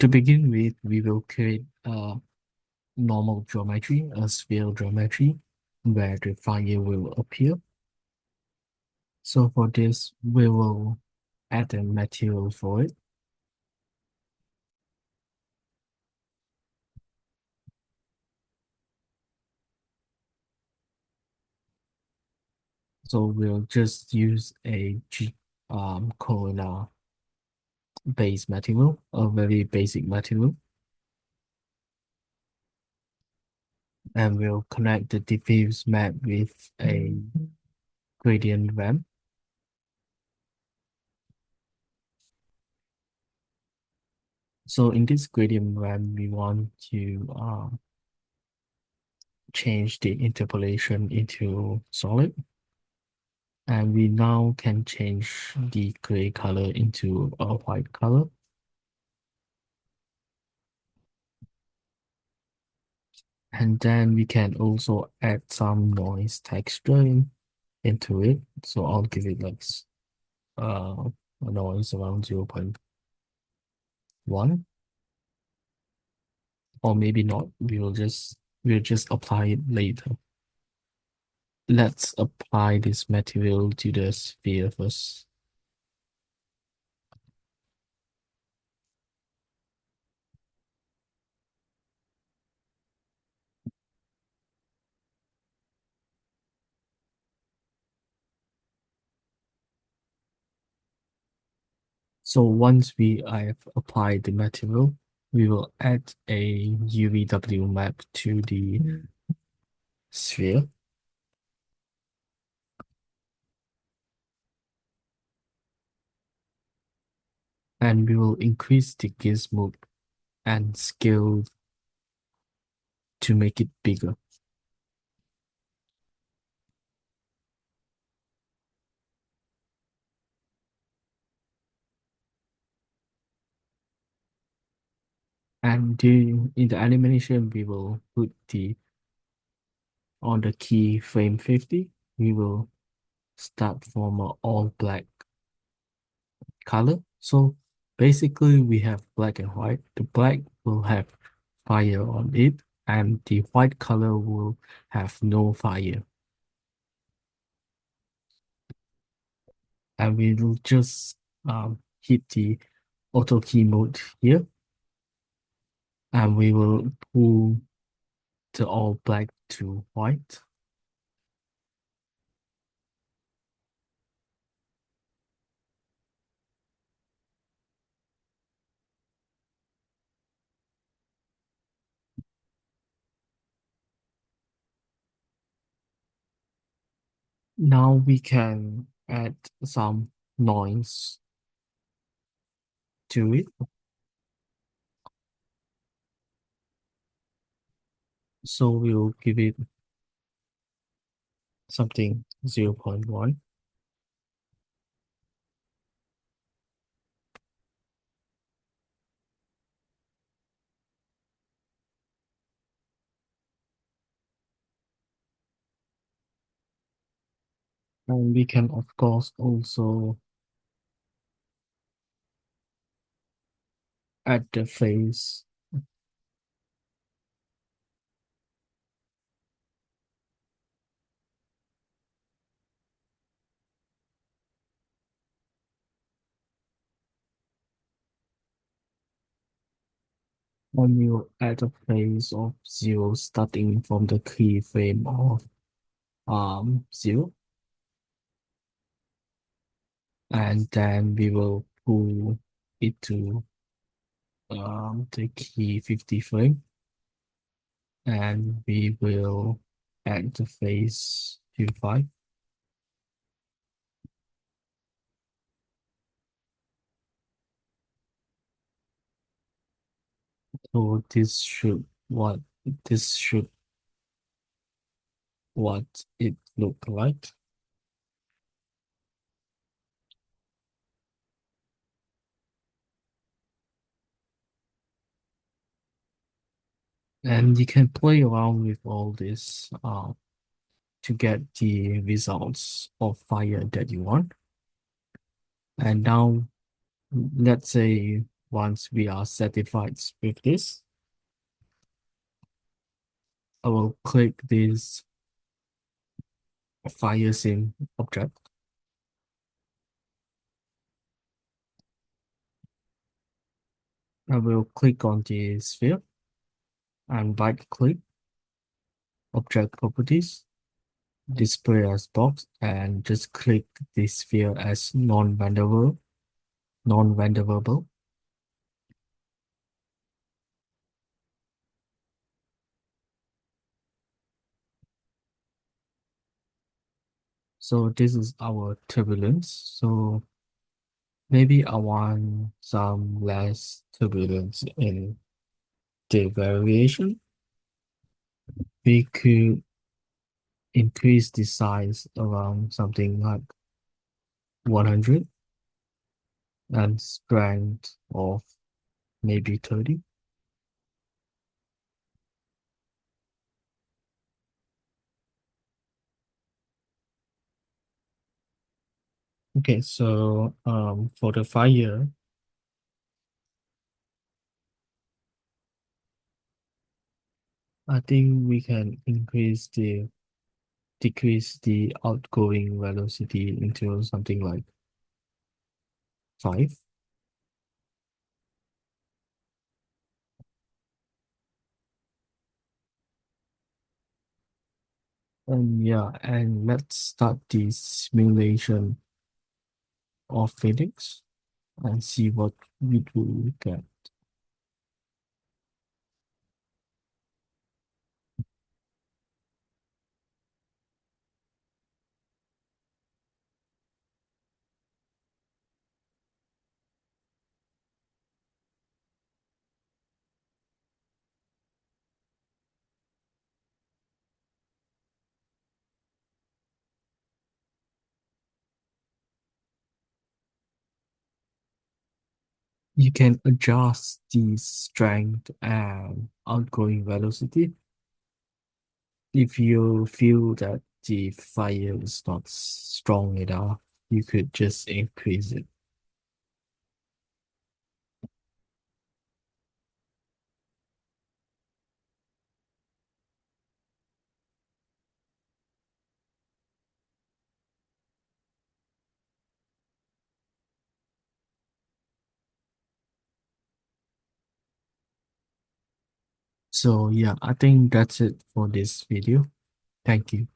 To begin with, we will create a normal geometry, a sphere geometry, where the fire will appear. So for this, we will add a material for it. So we'll just use a Corona base material, a very basic material, and we'll connect the diffuse map with a gradient ramp. So in this gradient ramp, we want to change the interpolation into solid. And we now can change the gray color into a white color. And then we can also add some noise texture into it. So I'll give it like a noise around 0.1, or maybe not. We'll just apply it later. Let's apply this material to the sphere first. So once we have applied the material, we will add a UVW map to the sphere. And we will increase the gizmo and scale to make it bigger. And in the animation, we will put on the keyframe 50, we will start from an all black color. So basically we have black and white. The black will have fire on it, and the white color will have no fire. And we will just hit the auto key mode here, and we will pull the all black to white. Now we can add some noise to it. So we'll give it something 0.1. And we can, of course, also add the face. And we'll add a face of 0 starting from the keyframe of 0. And then we will pull it to the key 50 frame. And we will add the face to 5. So this should what it look like. And you can play around with all this to get the results of fire that you want. And now let's say once we are satisfied with this, I will click this fire sim object. I will click on the sphere and right click object properties, display as box, and just click the sphere as non-renderable. So this is our turbulence. So maybe I want some less turbulence in the variation. We could increase the size around something like 100 and strength of maybe 30. Okay, so for the fire, I think we can decrease the outgoing velocity into something like 5. And yeah, and let's start the simulation of physics and see what we will get. You can adjust the strength and outgoing velocity. If you feel that the fire is not strong enough, you could just increase it. So yeah, I think that's it for this video. Thank you.